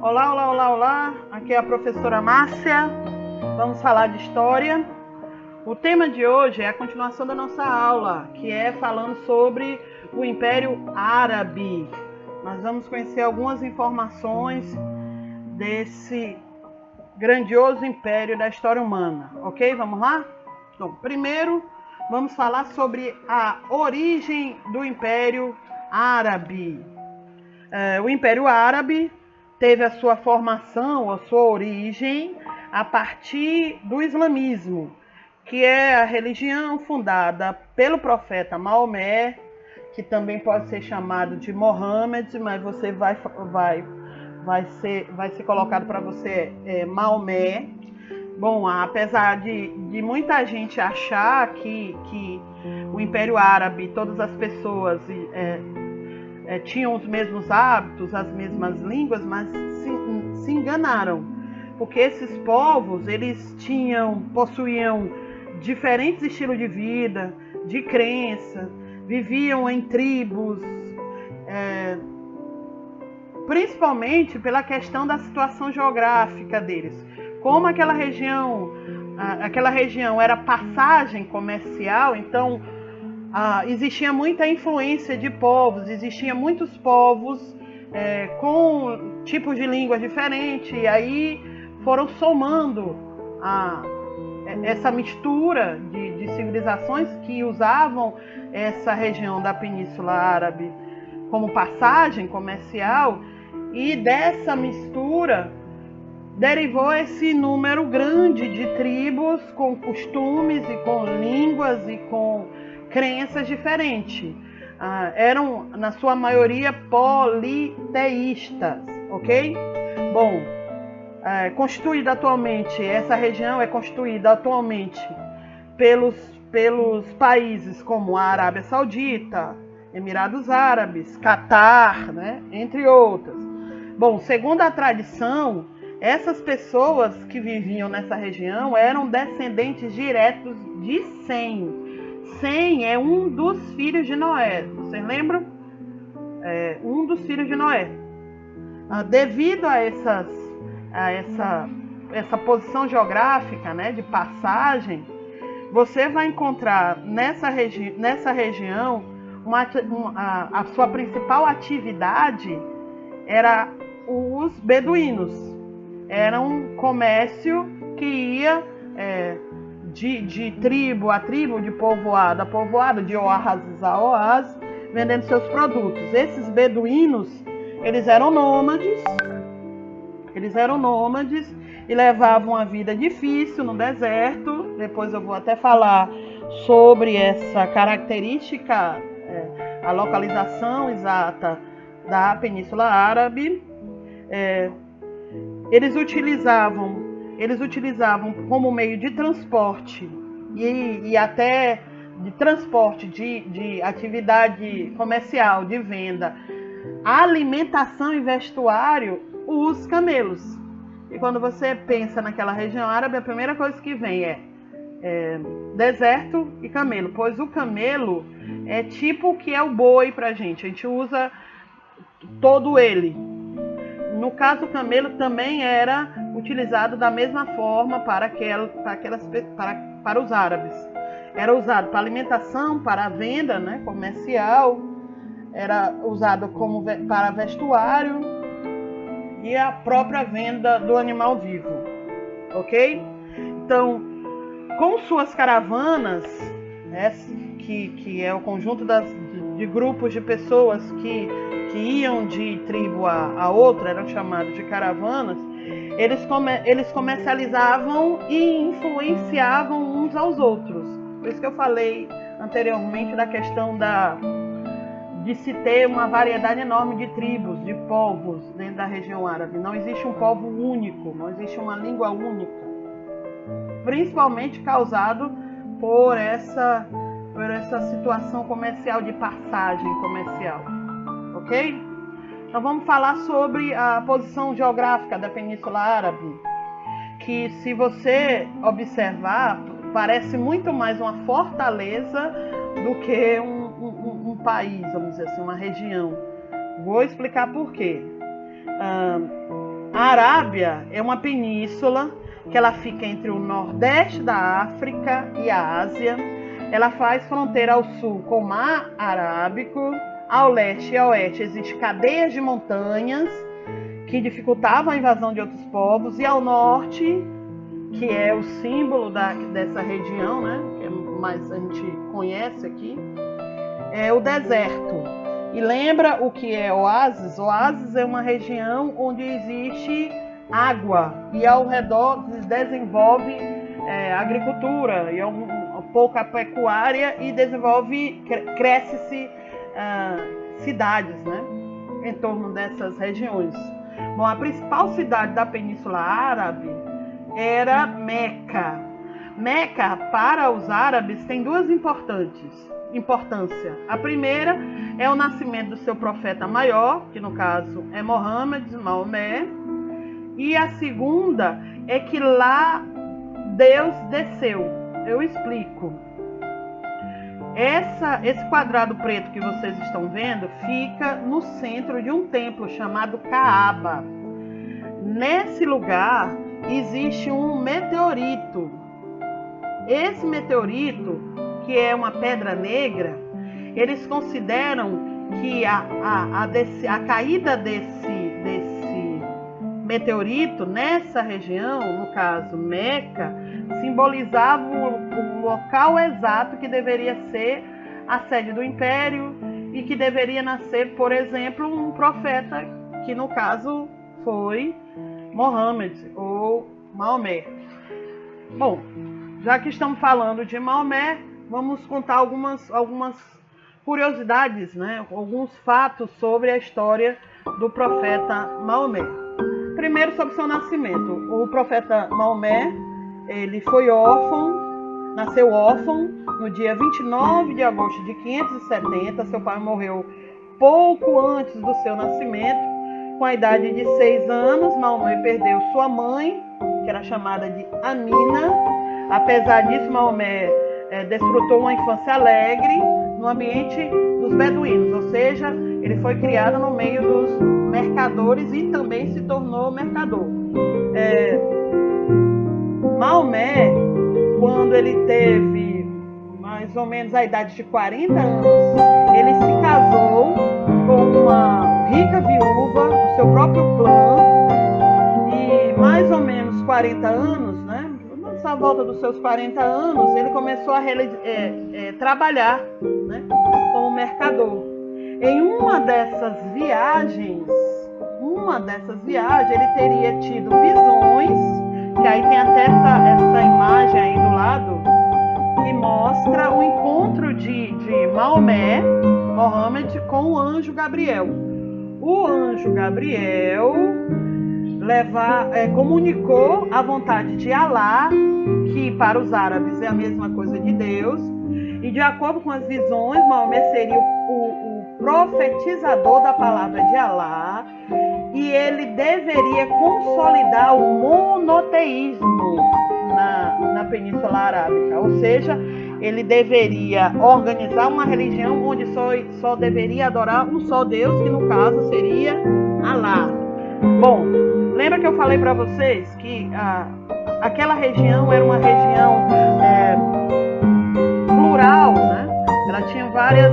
Olá, olá, olá, olá. Aqui é a professora Márcia. Vamos falar de história. O tema de hoje é a continuação da nossa aula, que é falando sobre o Império Árabe. Nós vamos conhecer algumas informações desse grandioso império da história humana, ok? Vamos lá? Então, primeiro, vamos falar sobre a origem do Império Árabe. O Império Árabe teve a sua formação, a sua origem a partir do islamismo, que é a religião fundada pelo profeta Maomé, que também pode ser chamado de Mohammed, mas você vai ser colocado para você Maomé. Bom, apesar de muita gente achar que o Império Árabe, todas as pessoas tinham os mesmos hábitos, as mesmas línguas, mas se enganaram, porque esses povos eles possuíam diferentes estilos de vida, de crença, viviam em tribos, principalmente pela questão da situação geográfica deles. Como aquela região era passagem comercial, então existia muita influência de povos, existiam muitos povos com tipos de línguas diferentes, e aí foram somando essa mistura de civilizações que usavam essa região da Península Árabe como passagem comercial, e dessa mistura derivou esse número grande de tribos com costumes e com línguas e com crenças diferentes. Eram, na sua maioria, politeístas, ok? Bom, essa região é constituída atualmente pelos países como a Arábia Saudita, Emirados Árabes, Catar, né, entre outras. Bom, segundo a tradição, essas pessoas que viviam nessa região eram descendentes diretos de Sem. Sem é um dos filhos de Noé. Vocês lembram? Um dos filhos de Noé. Devido a essa posição geográfica, né, de passagem, você vai encontrar nessa região a sua principal atividade era os beduínos. Era um comércio que ia de tribo a tribo, de povoado a povoado, de oásis a oásis, vendendo seus produtos. Esses beduínos, eles eram nômades e levavam uma vida difícil no deserto. Depois eu vou até falar sobre essa característica, a localização exata da Península Árabe. Eles utilizavam como meio de transporte e até de transporte de atividade comercial, de venda, alimentação e vestuário, os camelos. E quando você pensa naquela região árabe, a primeira coisa que vem é deserto e camelo, pois o camelo é tipo o que é o boi pra gente. A gente usa todo ele. No caso, o camelo também era utilizado da mesma forma para os árabes. Era usado para alimentação, para a venda, né, comercial, era usado para vestuário e a própria venda do animal vivo, ok? Então, com suas caravanas, que é o conjunto de grupos de pessoas que iam de tribo a outra, eram chamados de caravanas, eles comercializavam e influenciavam uns aos outros. Por isso que eu falei anteriormente da questão de se ter uma variedade enorme de tribos, de povos dentro da região árabe. Não existe um povo único, não existe uma língua única, principalmente causado por essa situação comercial, de passagem comercial, ok? Então vamos falar sobre a posição geográfica da Península Árabe, que, se você observar, parece muito mais uma fortaleza do que um país, vamos dizer assim, uma região. Vou explicar por quê. A Arábia é uma península que ela fica entre o nordeste da África e a Ásia. Ela faz fronteira ao sul com o Mar Arábico, ao leste e ao oeste existem cadeias de montanhas que dificultavam a invasão de outros povos, e ao norte, que é o símbolo dessa região, né, que mais a gente conhece aqui, é o deserto. E lembra o que é oásis? Oásis é uma região onde existe água e ao redor desenvolve agricultura e pouca pecuária e cresce-se cidades, né, em torno dessas regiões. Bom, a principal cidade da Península Árabe era Meca. Meca, para os árabes, tem duas importância. A primeira é o nascimento do seu profeta maior, que no caso é Maomé. E a segunda é que lá Deus desceu. Eu explico. Esse quadrado preto que vocês estão vendo fica no centro de um templo chamado Kaaba. Nesse lugar existe um meteorito. Esse meteorito, que é uma pedra negra, eles consideram que a caída desse meteorito nessa região, no caso Meca, simbolizava o local exato que deveria ser a sede do império e que deveria nascer, por exemplo, um profeta, que no caso foi Mohammed ou Maomé. Bom, já que estamos falando de Maomé, vamos contar algumas curiosidades, né? Alguns fatos sobre a história do profeta Maomé. Primeiro, sobre seu nascimento. O profeta Maomé, ele foi órfão, nasceu órfão no dia 29 de agosto de 570. Seu pai morreu pouco antes do seu nascimento. Com a idade de 6 anos, Maomé perdeu sua mãe, que era chamada de Amina. Apesar disso, Maomé desfrutou uma infância alegre no ambiente dos beduínos, ou seja, ele foi criado no meio dos mercadores e também se tornou mercador. Maomé, quando ele teve mais ou menos a idade de 40 anos, ele se casou com uma rica viúva do seu próprio clã, e mais ou menos 40 anos, né? À volta dos seus 40 anos, ele começou a trabalhar, né, como mercador. Em uma dessas viagens, ele teria tido visões, que aí tem até essa imagem aí do lado, que mostra o encontro de Maomé, Mohammed, com o anjo Gabriel. O anjo Gabriel comunicou a vontade de Alá, que para os árabes é a mesma coisa de Deus, e de acordo com as visões, Maomé seria o profetizador da palavra de Alá, e ele deveria consolidar o monoteísmo na Península Arábica, ou seja, ele deveria organizar uma religião onde só deveria adorar um só Deus, que no caso seria Alá. Bom, lembra que eu falei para vocês que aquela região era uma região plural, né? Ela tinha várias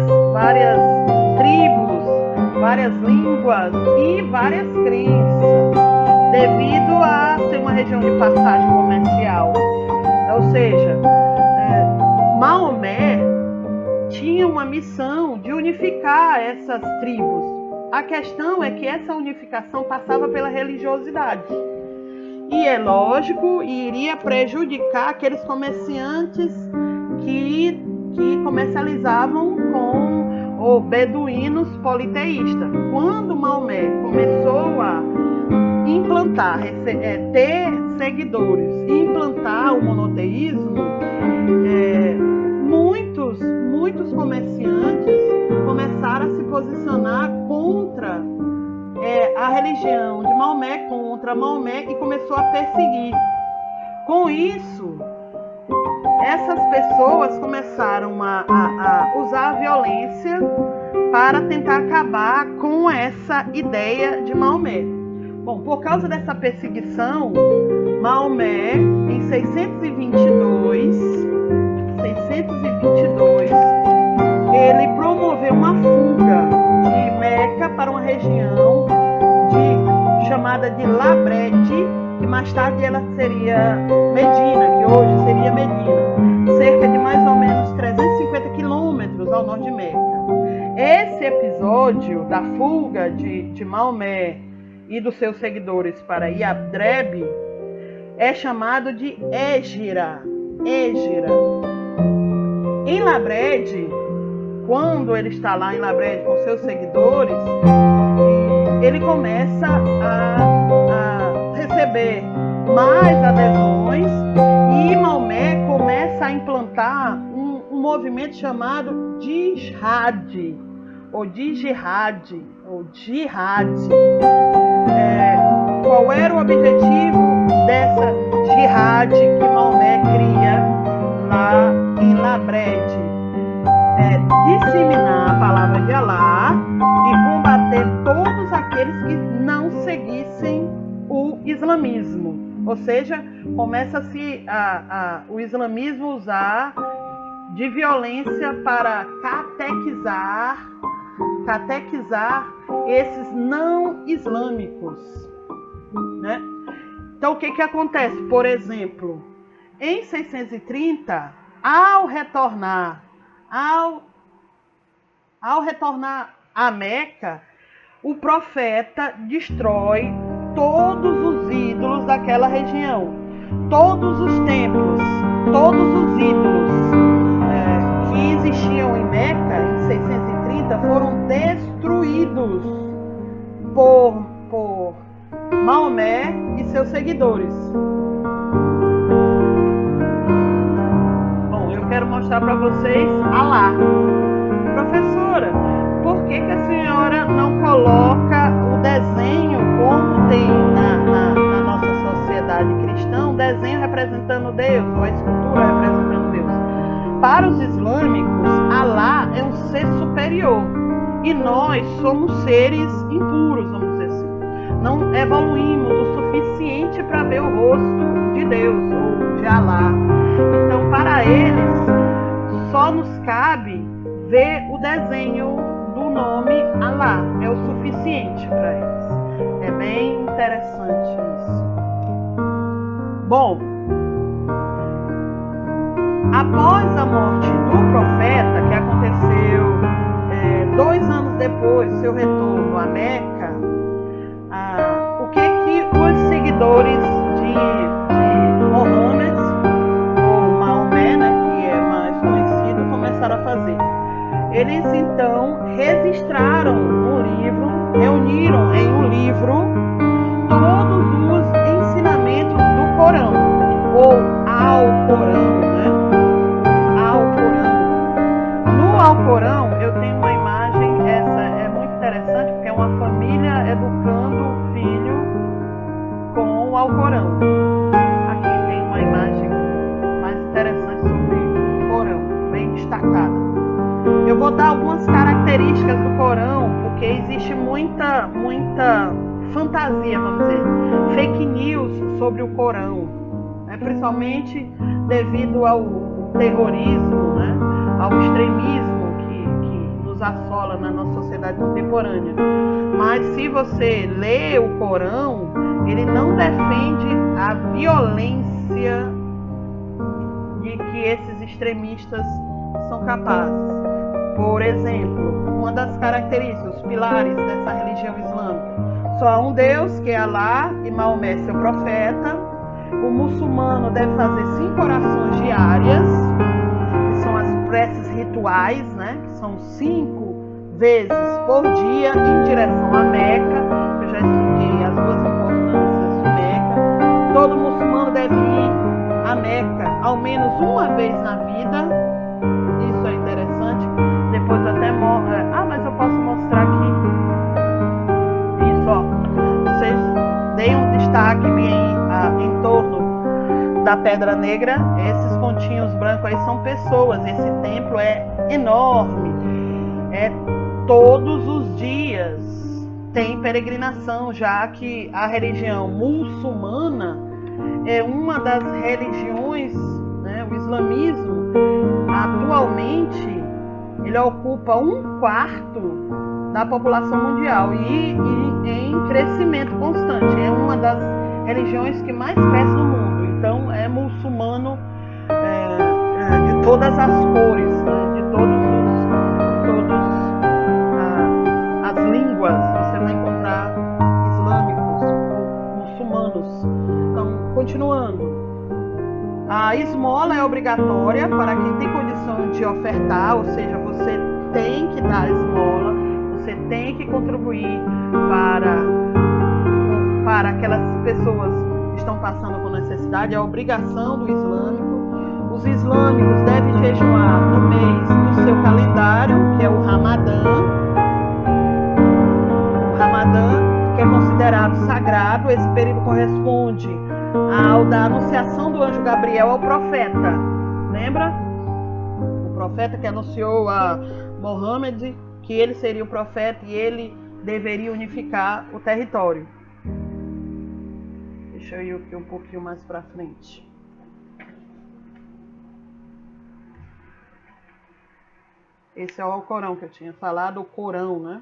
tribos, várias línguas e várias crenças, devido a ser uma região de passagem comercial. Ou seja, Maomé tinha uma missão de unificar essas tribos. A questão é que essa unificação passava pela religiosidade. E é lógico, iria prejudicar aqueles comerciantes que comercializavam com beduínos politeístas. Quando Maomé começou a implantar, ter seguidores e implantar o monoteísmo, muitos comerciantes começaram a se posicionar contra a religião de Maomé, contra Maomé, e começou a perseguir. Com isso, essas pessoas começaram a usar a violência para tentar acabar com essa ideia de Maomé. Bom, por causa dessa perseguição, Maomé, em 622, ele promoveu uma fuga de Meca para uma região chamada de Labrede, que mais tarde ela seria Medina, que hoje seria Medina, cerca de mais ou menos 350 quilômetros ao norte de Meca. Esse episódio da fuga de Maomé e dos seus seguidores para Yadreb é chamado de Égira. Em Labrede, quando ele está lá em Labrede com seus seguidores, ele começa a receber mais adesões e Maomé começa a implantar um movimento chamado de jihad. Qual era o objetivo dessa jihad que Maomé cria lá em Labrede? Disseminar a palavra de Alá e combater todos aqueles que não seguissem o islamismo. Ou seja, começa-se o islamismo usar de violência para catequizar esses não islâmicos, né? Então, o que acontece? Por exemplo, em 630, ao retornar a Meca, o profeta destrói todos os ídolos daquela região, todos os templos, todos os ídolos que existiam em Meca em 630 foram destruídos por Maomé e seus seguidores. Bom, eu quero mostrar para vocês Alá. Professora, por que a senhora não coloca o desenho como tem na nossa sociedade cristã, um desenho representando Deus, ou a escultura representando Deus? Para os islâmicos, Alá é um ser superior e nós somos seres impuros, vamos dizer assim. Não evoluímos o suficiente para ver o rosto de Deus ou de Alá. Então, para eles, só nos cabe ver o desenho do nome Alá. É o suficiente para eles. É bem interessante isso. Bom, após a morte do profeta, que aconteceu 2 anos depois do seu retorno a Meca, o que os seguidores de Mohammed, ou Maomé, né, que é mais conhecido, começaram a fazer? Eles então registraram no livro, reuniram em um livro todos os ensinamentos do Corão, ou Alcorão, né? No Alcorão eu tenho uma imagem, essa é muito interessante, porque é uma família educando o filho com o Alcorão. Aqui tem uma imagem mais interessante sobre o Corão, bem destacada. Eu vou dar algumas características do Corão, porque existe muita fantasia, vamos dizer, fake news sobre o Corão, né? Principalmente devido ao terrorismo, né? Ao extremismo que nos assola na nossa sociedade contemporânea. Mas se você lê o Corão, ele não defende a violência de que esses extremistas são capazes. Por exemplo, uma das características, os pilares dessa religião islâmica: só há um Deus, que é Alá, e Maomé, seu profeta. O muçulmano deve fazer 5 orações diárias, que são as preces rituais, né? Que são 5 vezes por dia em direção a Meca. Eu já expliquei as 2 importâncias de Meca. Todo muçulmano deve ir a Meca ao menos uma vez na vida. Isso é interessante. Depois até mas eu posso mostrar aqui. Isso, ó. Vocês deem um destaque bem em torno da Pedra Negra. Esses pontinhos brancos aí são pessoas. Esse templo é enorme. É todos os dias tem peregrinação, já que a religião muçulmana é uma das religiões, né, o islamismo, atualmente, ele ocupa 1/4 da população mundial e em crescimento constante. É uma das religiões que mais cresce no mundo. Então, é muçulmano de todas as cores, né, de todas as línguas. Você vai encontrar islâmicos ou muçulmanos. Então, continuando. A esmola é obrigatória para quem tem condição de ofertar, ou seja, você tem que dar esmola, você tem que contribuir para aquelas pessoas que estão passando por necessidade, é a obrigação do islâmico. Os islâmicos devem jejuar no mês do seu calendário, que é o Ramadã. O Ramadã, que é considerado sagrado, esse período corresponde ao da anunciação do anjo Gabriel ao profeta. Lembra? O profeta que anunciou a Mohammed que ele seria o profeta e ele deveria unificar o território. Deixa eu ir aqui um pouquinho mais para frente. Esse é o Alcorão que eu tinha falado, o Corão, né?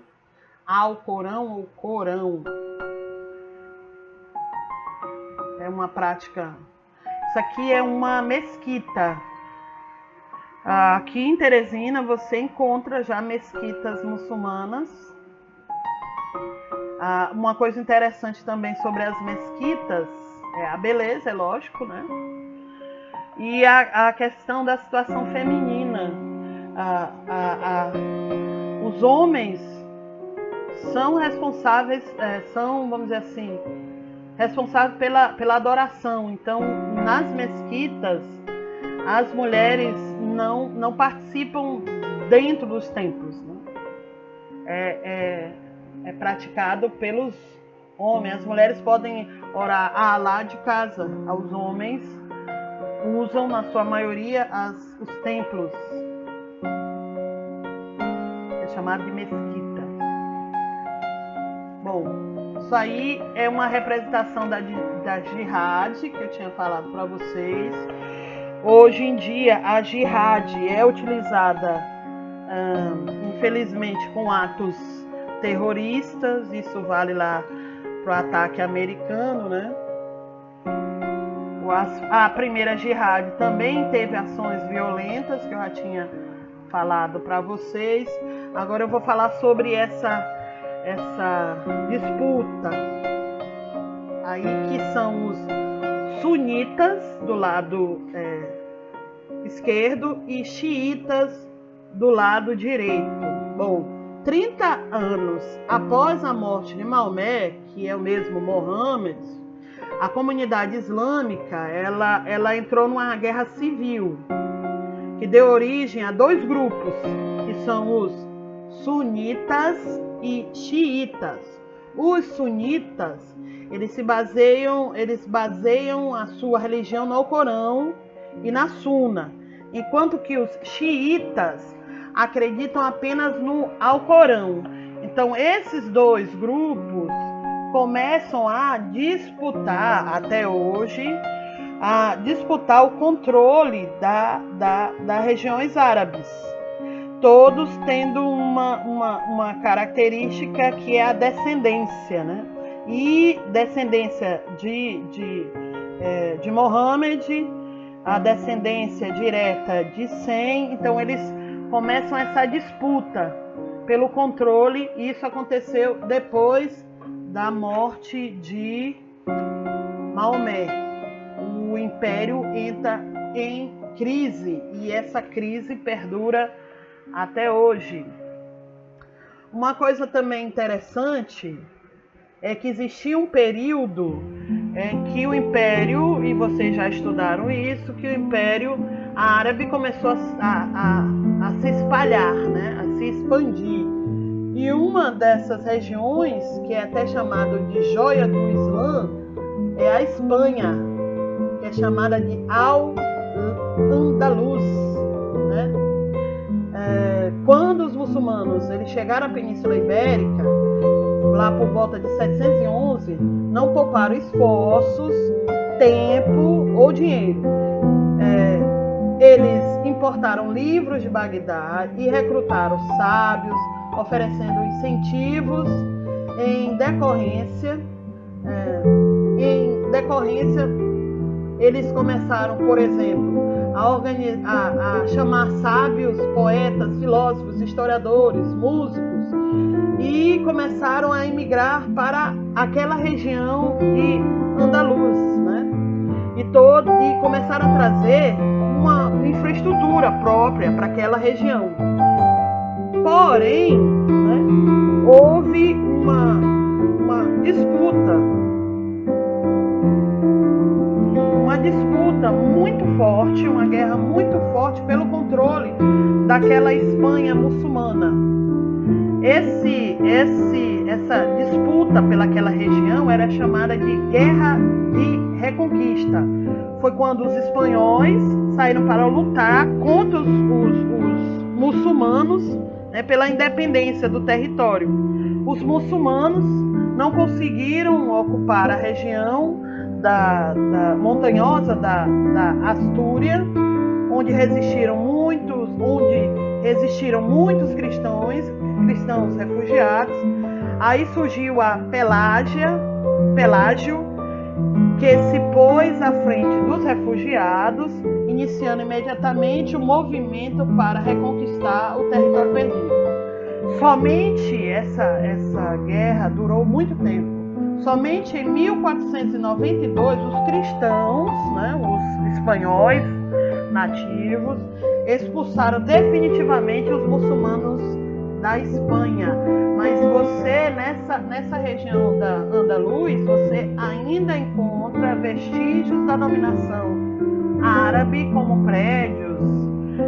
Alcorão ou Corão. É uma prática. Isso aqui é uma mesquita. Aqui em Teresina você encontra já mesquitas muçulmanas. Uma coisa interessante também sobre as mesquitas é a beleza, é lógico, né? E a questão da situação feminina. Os homens são responsáveis, vamos dizer assim, responsáveis pela adoração. Então, nas mesquitas, as mulheres não participam dentro dos templos, né? É praticado pelos homens. As mulheres podem orar a Alá de casa. Os homens usam, na sua maioria, os templos. É chamado de mesquita. Bom, isso aí é uma representação da jihad que eu tinha falado para vocês. Hoje em dia, a jihad é utilizada, infelizmente, com atos terroristas. Isso vale lá para o ataque americano, né? A primeira jihad também teve ações violentas, que eu já tinha falado para vocês. Agora eu vou falar sobre essa disputa aí, que são os sunitas do lado esquerdo e xiitas do lado direito. Bom, 30 anos após a morte de Maomé, que é o mesmo Mohammed, a comunidade islâmica ela entrou numa guerra civil que deu origem a dois grupos, que são os sunitas e xiitas. Os sunitas, eles baseiam a sua religião no Alcorão e na Suna, enquanto que os xiitas acreditam apenas no Alcorão. Então, esses dois grupos começam a disputar, até hoje, o controle das regiões árabes, todos tendo uma característica que é a descendência, né? E descendência de Mohammed, a descendência direta de Sem. Então eles começam essa disputa pelo controle, e isso aconteceu depois da morte de Maomé. O império entra em crise, e essa crise perdura até hoje. Uma coisa também interessante é que existia um período em que o império, e vocês já estudaram isso, que o império árabe começou a se espalhar, né? A se expandir. E uma dessas regiões, que é até chamada de joia do Islã, é a Espanha, que é chamada de Al-Andalus, né? Quando os muçulmanos eles chegaram à Península Ibérica, lá por volta de 711, não pouparam esforços, tempo ou dinheiro. Eles importaram livros de Bagdá e recrutaram sábios, oferecendo incentivos em decorrência. Eles começaram, por exemplo, a chamar sábios, poetas, filósofos, historiadores, músicos, e começaram a emigrar para aquela região de Andaluz, né? E começaram a trazer uma infraestrutura própria para aquela região. Porém, né, houve uma disputa muito forte, uma guerra muito forte pelo controle daquela Espanha muçulmana. Essa disputa pelaquela região era chamada de Guerra de Reconquista. Foi quando os espanhóis saíram para lutar contra os muçulmanos, né, pela independência do território. Os muçulmanos não conseguiram ocupar a região da montanhosa da Astúria, onde resistiram muitos cristãos refugiados. Aí surgiu a Pelágio, que se pôs à frente dos refugiados, iniciando imediatamente o movimento para reconquistar o território perdido. Somente essa guerra durou muito tempo. Somente em 1492 os cristãos, né, os espanhóis nativos, expulsaram definitivamente os muçulmanos da Espanha. Mas você, nessa região da Andaluz, você ainda encontra vestígios da dominação árabe, como prédios,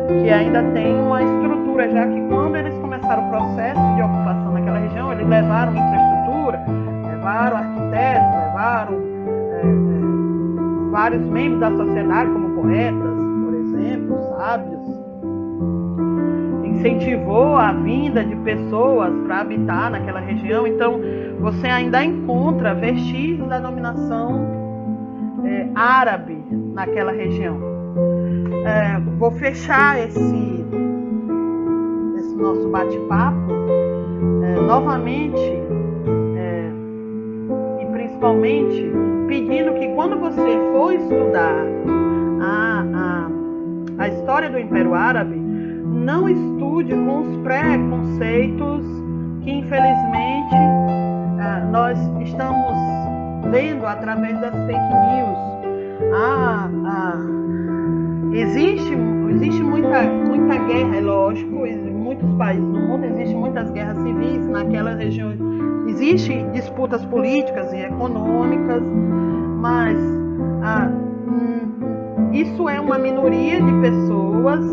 que ainda tem uma estrutura, já que quando eles começaram o processo de ocupação naquela região, eles levaram infraestrutura, levaram arquitetos, levaram vários membros da sociedade, como poetas, por exemplo, sábios. Incentivou a vinda de pessoas para habitar naquela região. Então você ainda encontra vestígios da dominação árabe naquela região. Vou fechar esse nosso bate-papo novamente e principalmente pedindo que quando você for estudar a história do Império Árabe, não estude com os preconceitos que infelizmente nós estamos vendo através das fake news. Existe muita guerra, é lógico, em muitos países no mundo existem muitas guerras civis naquela região. Existem disputas políticas e econômicas, mas isso é uma minoria de pessoas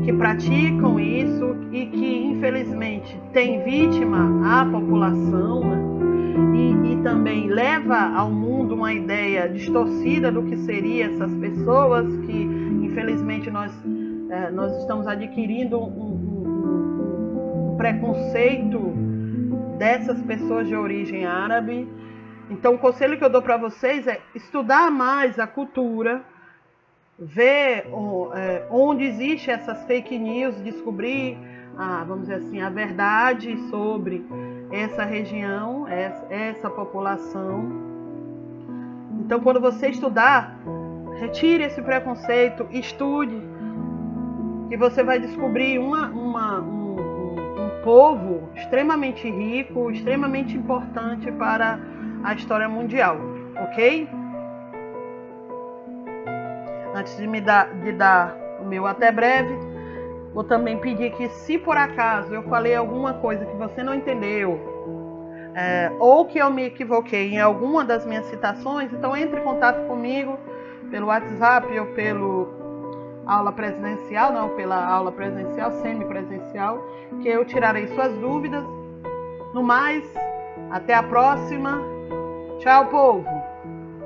que praticam isso e que infelizmente tem vítima a população, né? E também leva ao mundo uma ideia distorcida do que seriam essas pessoas, que infelizmente nós estamos adquirindo um preconceito dessas pessoas de origem árabe. Então o conselho que eu dou para vocês é estudar mais a cultura, ver onde existe essas fake news, descobrir vamos dizer assim, a verdade sobre essa região, essa população. Então quando você estudar, retire esse preconceito, estude, e você vai descobrir um povo extremamente rico, extremamente importante para a história mundial, ok? Antes de dar o meu até breve, vou também pedir que, se por acaso eu falei alguma coisa que você não entendeu, ou que eu me equivoquei em alguma das minhas citações, então entre em contato comigo pelo WhatsApp ou pela aula presencial, semipresencial, que eu tirarei suas dúvidas. No mais, até a próxima. Tchau, povo!